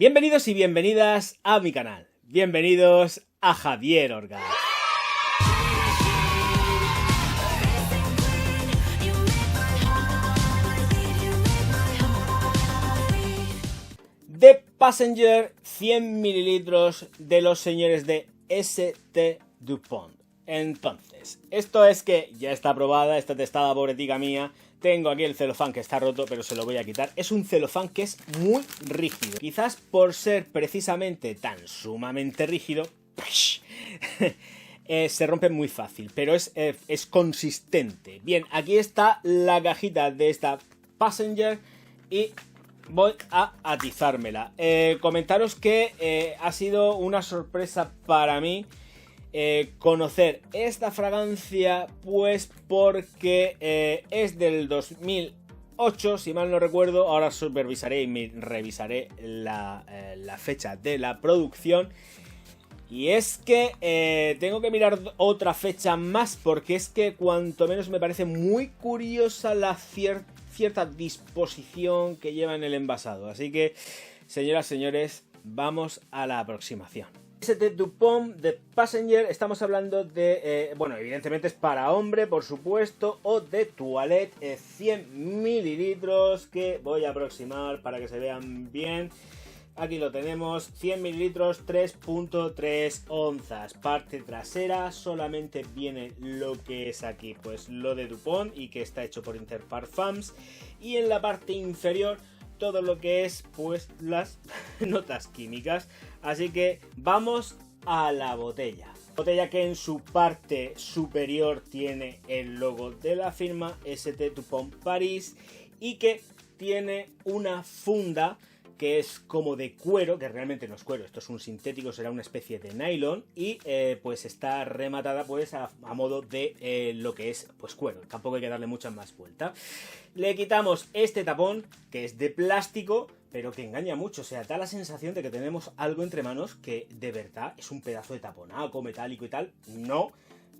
Bienvenidos y bienvenidas a mi canal. Bienvenidos a Javier Orgaz. The Passenger 100 mililitros de los señores de St. Dupont. Entonces, esto es que ya está aprobada, está testada, pobretica mía. Tengo aquí el celofán que está roto, pero se lo voy a quitar. Es un celofán que es muy rígido. Quizás por ser precisamente tan sumamente rígido, se rompe muy fácil, pero es consistente. Bien, aquí está la cajita de esta Passenger y voy a atizármela. Comentaros que ha sido una sorpresa para mí conocer esta fragancia, pues porque es del 2008, si mal no recuerdo. Ahora supervisaré y revisaré la fecha de la producción. Y es que tengo que mirar otra fecha más, porque es que cuanto menos me parece muy curiosa la cierta disposición que lleva en el envasado. Así que, señoras, señores, vamos a la aproximación. St. Dupont de Passenger, estamos hablando de, bueno, evidentemente es para hombre, por supuesto, o de toilette, 100 mililitros, que voy a aproximar para que se vean bien. Aquí lo tenemos, 100 mililitros, 3.3 onzas. Parte trasera, solamente viene lo que es aquí, pues lo de Dupont y que está hecho por Interparfums. Y en la parte inferior, todo lo que es, pues, las notas químicas. Así que vamos a la botella. Botella que en su parte superior tiene el logo de la firma St. Dupont Paris y que tiene una funda que es como de cuero, que realmente no es cuero, esto es un sintético, será una especie de nylon, y pues está rematada pues a modo de lo que es pues cuero. Tampoco hay que darle mucha más vuelta. Le quitamos este tapón, que es de plástico, pero que engaña mucho, o sea, da la sensación de que tenemos algo entre manos que de verdad es un pedazo de taponaco metálico y tal. No,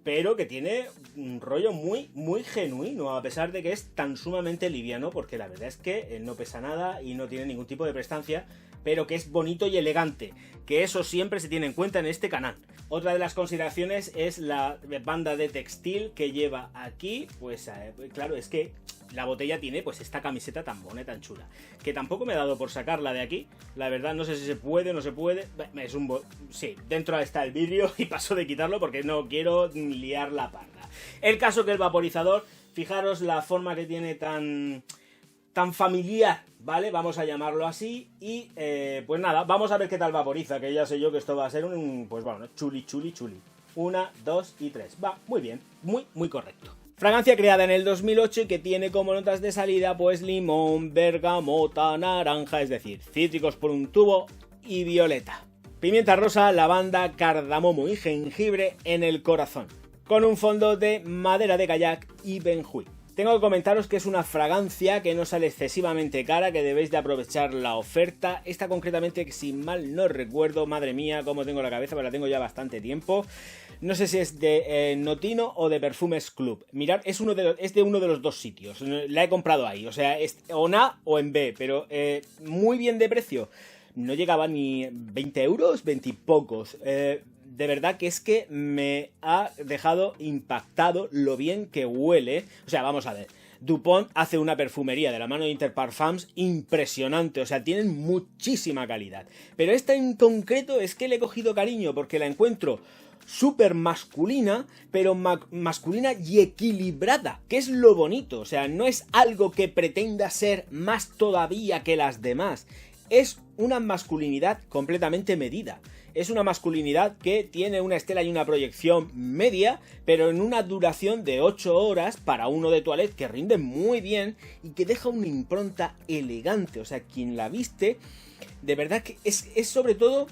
pero que tiene un rollo muy genuino, a pesar de que es tan sumamente liviano, porque la verdad es que no pesa nada y no tiene ningún tipo de prestancia, pero que es bonito y elegante, que eso siempre se tiene en cuenta en este canal. Otra de las consideraciones es la banda de textil que lleva aquí, pues claro, es que la botella tiene pues esta camiseta tan bonita, tan chula, que tampoco me ha dado por sacarla de aquí. La verdad no sé si se puede o no se puede. Es sí, dentro está el vidrio y paso de quitarlo porque no quiero liar la parda. El caso que el vaporizador, fijaros la forma que tiene tan familiar, ¿vale? Vamos a llamarlo así. Y pues nada, vamos a ver qué tal vaporiza, que ya sé yo que esto va a ser pues bueno, chuli. 1, 2 y 3. Va, muy bien, muy correcto. Fragancia creada en el 2008 y que tiene como notas de salida pues limón, bergamota, naranja, es decir, cítricos por un tubo y violeta. Pimienta rosa, lavanda, cardamomo y jengibre en el corazón, con un fondo de madera de kayak y benjuí. Tengo que comentaros que es una fragancia que no sale excesivamente cara, que debéis de aprovechar la oferta. Esta concretamente, que si mal no recuerdo, madre mía, cómo tengo la cabeza, pero la tengo ya bastante tiempo. No sé si es de Notino o de Perfumes Club. Mirad, es de uno de los dos sitios. La he comprado ahí, o sea, es o en A o en B, pero muy bien de precio. No llegaba ni 20 euros, 20 y pocos. De verdad que es que me ha dejado impactado lo bien que huele. O sea, vamos a ver. Dupont hace una perfumería de la mano de Interparfums impresionante, o sea, tienen muchísima calidad. Pero esta en concreto es que le he cogido cariño porque la encuentro súper masculina, pero masculina y equilibrada, que es lo bonito. O sea, no es algo que pretenda ser más todavía que las demás. Es una masculinidad completamente medida. Es una masculinidad que tiene una estela y una proyección media, pero en una duración de 8 horas para uno de toilette, que rinde muy bien y que deja una impronta elegante. O sea, quien la viste, de verdad que es sobre todo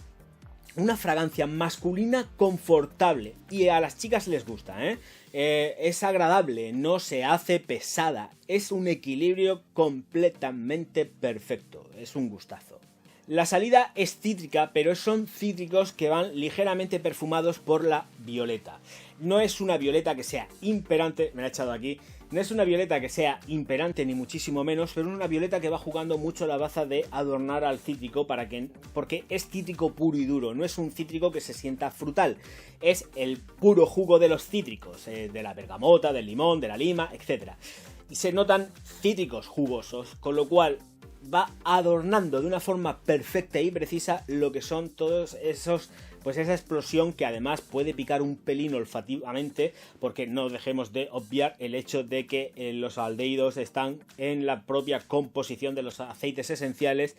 una fragancia masculina confortable. Y a las chicas les gusta, ¿eh? Es agradable, no se hace pesada. Es un equilibrio completamente perfecto. Es un gustazo. La salida es cítrica, pero son cítricos que van ligeramente perfumados por la violeta. No es una violeta que sea imperante, me la he echado aquí, No es una violeta que sea imperante ni muchísimo menos, pero una violeta que va jugando mucho la baza de adornar al cítrico porque es cítrico puro y duro, no es un cítrico que se sienta frutal, es el puro jugo de los cítricos, de la bergamota, del limón, de la lima, etc. Y se notan cítricos jugosos, con lo cual va adornando de una forma perfecta y precisa lo que son todos esos, pues esa explosión que además puede picar un pelín olfativamente, porque no dejemos de obviar el hecho de que los aldehídos están en la propia composición de los aceites esenciales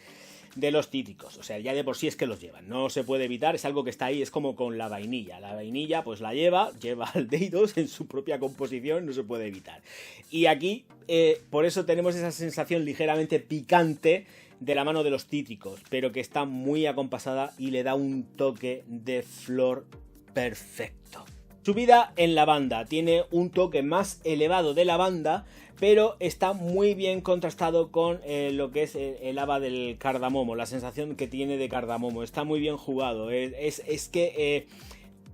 de los cítricos, o sea, ya de por sí es que los llevan, no se puede evitar, es algo que está ahí, es como con la vainilla pues la lleva aldehídos en su propia composición, no se puede evitar. Y aquí, por eso tenemos esa sensación ligeramente picante de la mano de los cítricos, pero que está muy acompasada y le da un toque de flor perfecto. Su vida en lavanda tiene un toque más elevado de lavanda, pero está muy bien contrastado con lo que es el haba del cardamomo, la sensación que tiene de cardamomo, está muy bien jugado, es que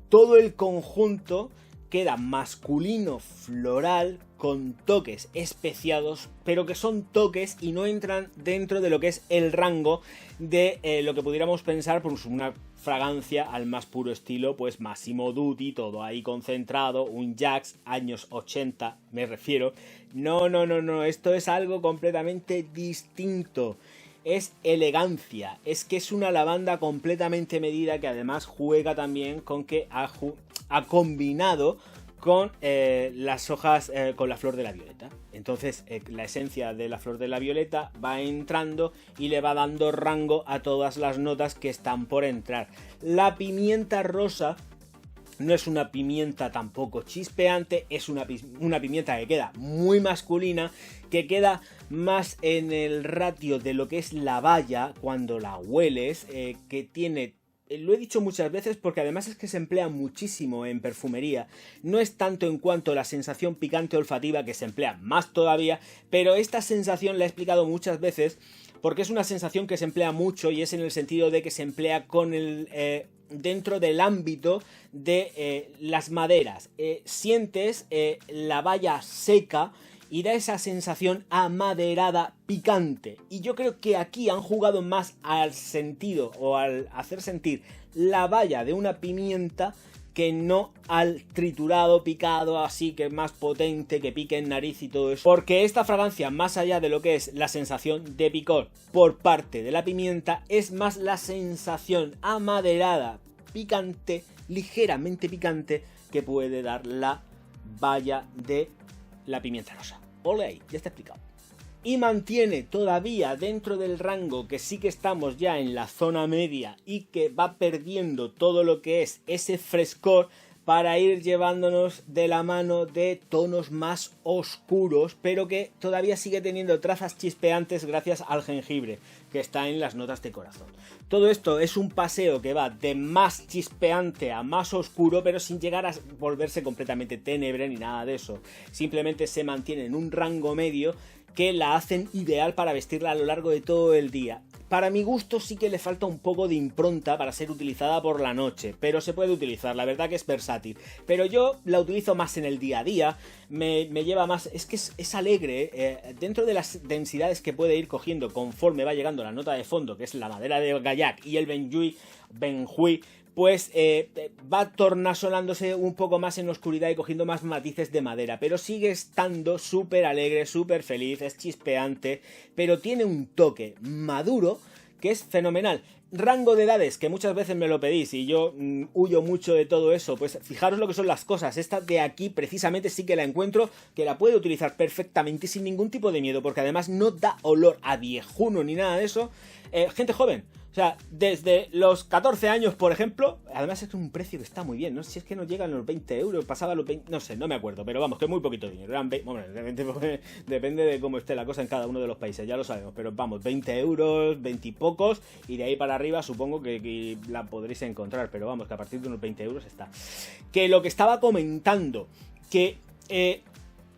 todo el conjunto queda masculino floral con toques especiados, pero que son toques y no entran dentro de lo que es el rango de lo que pudiéramos pensar por una fragancia al más puro estilo, pues Massimo Dutti, todo ahí concentrado, un Jax, años 80 me refiero. No, esto es algo completamente distinto. Es elegancia, es que es una lavanda completamente medida que además juega también con que ha combinado con las hojas, con la flor de la violeta. Entonces la esencia de la flor de la violeta va entrando y le va dando rango a todas las notas que están por entrar. La pimienta rosa no es una pimienta tampoco chispeante, es una pimienta que queda muy masculina, que queda más en el ratio de lo que es la baya cuando la hueles, que tiene... Lo he dicho muchas veces porque además es que se emplea muchísimo en perfumería. No es tanto en cuanto a la sensación picante olfativa, que se emplea más todavía, pero esta sensación la he explicado muchas veces porque es una sensación que se emplea mucho y es en el sentido de que se emplea con el... dentro del ámbito de las maderas. Sientes la baya seca y da esa sensación amaderada picante. Y yo creo que aquí han jugado más al sentido o al hacer sentir la baya de una pimienta que no al triturado, picado, así que más potente, que pique en nariz y todo eso. Porque esta fragancia, más allá de lo que es la sensación de picor por parte de la pimienta, es más la sensación amaderada, picante, ligeramente picante, que puede dar la baya de la pimienta rosa. Ole ahí, ya está explicado. Y mantiene todavía dentro del rango que sí que estamos ya en la zona media y que va perdiendo todo lo que es ese frescor para ir llevándonos de la mano de tonos más oscuros, pero que todavía sigue teniendo trazas chispeantes gracias al jengibre que está en las notas de corazón. Todo esto es un paseo que va de más chispeante a más oscuro, pero sin llegar a volverse completamente tenebre ni nada de eso. Simplemente se mantiene en un rango medio que la hacen ideal para vestirla a lo largo de todo el día. Para mi gusto sí que le falta un poco de impronta para ser utilizada por la noche, pero se puede utilizar, la verdad que es versátil. Pero yo la utilizo más en el día a día, me lleva más, es que es alegre, dentro de las densidades que puede ir cogiendo conforme va llegando la nota de fondo, que es la madera de Gaillac y el Benjuí, pues va tornasolándose un poco más en oscuridad y cogiendo más matices de madera, pero sigue estando súper alegre, súper feliz, es chispeante, pero tiene un toque maduro que es fenomenal. Rango de edades, que muchas veces me lo pedís y yo huyo mucho de todo eso, pues fijaros lo que son las cosas. Esta de aquí precisamente sí que la encuentro, que la puede utilizar perfectamente sin ningún tipo de miedo, porque además no da olor a viejuno ni nada de eso. Gente joven, o sea, desde los 14 años, por ejemplo, además es un precio que está muy bien, no sé si es que no llegan los 20 euros, pasaba los 20, no sé, no me acuerdo, pero vamos, que muy poquito dinero, bueno, depende de cómo esté la cosa en cada uno de los países, ya lo sabemos, pero vamos, 20 euros, 20 y pocos, y de ahí para arriba supongo que la podréis encontrar, pero vamos, que a partir de unos 20 euros está. Que lo que estaba comentando, que...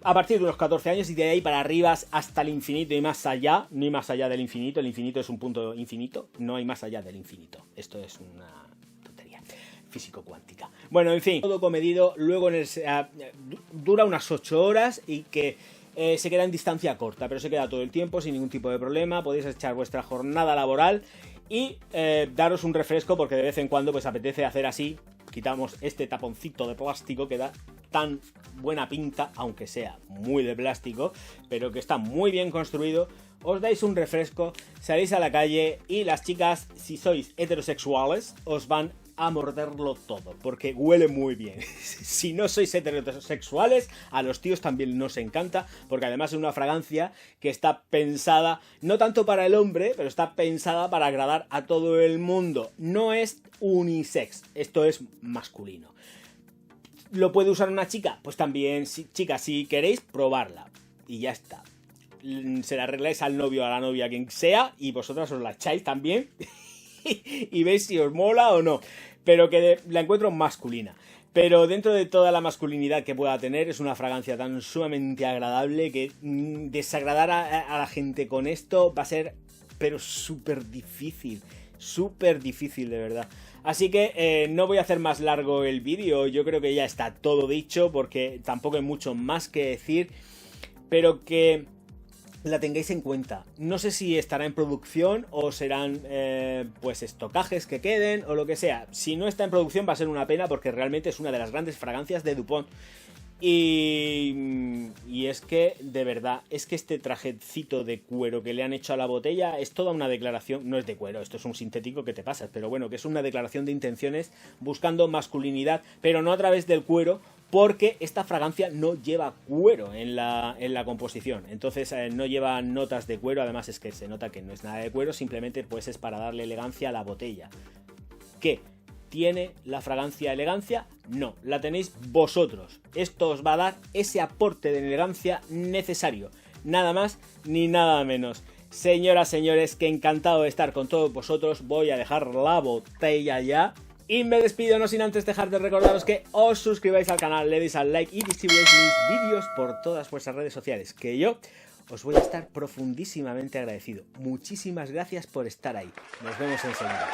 a partir de unos 14 años y de ahí para arriba hasta el infinito y más allá, ni más allá del infinito, el infinito es un punto infinito, no hay más allá del infinito, esto es una tontería. físico-cuántica. Bueno, en fin, todo comedido, luego dura unas 8 horas y que se queda en distancia corta, pero se queda todo el tiempo sin ningún tipo de problema. Podéis echar vuestra jornada laboral y daros un refresco, porque de vez en cuando pues apetece hacer así. Quitamos este taponcito de plástico que da tan buena pinta, aunque sea muy de plástico, pero que está muy bien construido. Os dais un refresco, salís a la calle y las chicas, si sois heterosexuales, os van a morderlo todo, porque huele muy bien. Si no sois heterosexuales, a los tíos también nos encanta, porque además es una fragancia que está pensada no tanto para el hombre, pero está pensada para agradar a todo el mundo. No es unisex, esto es masculino. ¿Lo puede usar una chica? Pues también, chicas, si queréis, probarla. Y ya está. Se la arregláis al novio, a la novia, a quien sea, y vosotras os la echáis también y veis si os mola o no. Pero que la encuentro masculina. Pero dentro de toda la masculinidad que pueda tener, es una fragancia tan sumamente agradable que desagradar a la gente con esto va a ser, pero súper difícil de verdad. Así que no voy a hacer más largo el vídeo, yo creo que ya está todo dicho, porque tampoco hay mucho más que decir, pero que la tengáis en cuenta. No sé si estará en producción o serán pues estocajes que queden o lo que sea. Si no está en producción va a ser una pena, porque realmente es una de las grandes fragancias de Dupont. Y es que, de verdad, es que este trajecito de cuero que le han hecho a la botella es toda una declaración. No es de cuero, esto es un sintético que te pasas, pero bueno, que es una declaración de intenciones buscando masculinidad, pero no a través del cuero, porque esta fragancia no lleva cuero en la composición. Entonces no lleva notas de cuero, además es que se nota que no es nada de cuero, simplemente pues es para darle elegancia a la botella. ¿Qué? ¿Tiene la fragancia elegancia? No, la tenéis vosotros. Esto os va a dar ese aporte de elegancia necesario. Nada más ni nada menos. Señoras, señores, que encantado de estar con todos vosotros. Voy a dejar la botella ya. Y me despido, no sin antes dejar de recordaros que os suscribáis al canal, le deis al like y distribuáis mis vídeos por todas vuestras redes sociales, que yo os voy a estar profundísimamente agradecido. Muchísimas gracias por estar ahí. Nos vemos enseguida.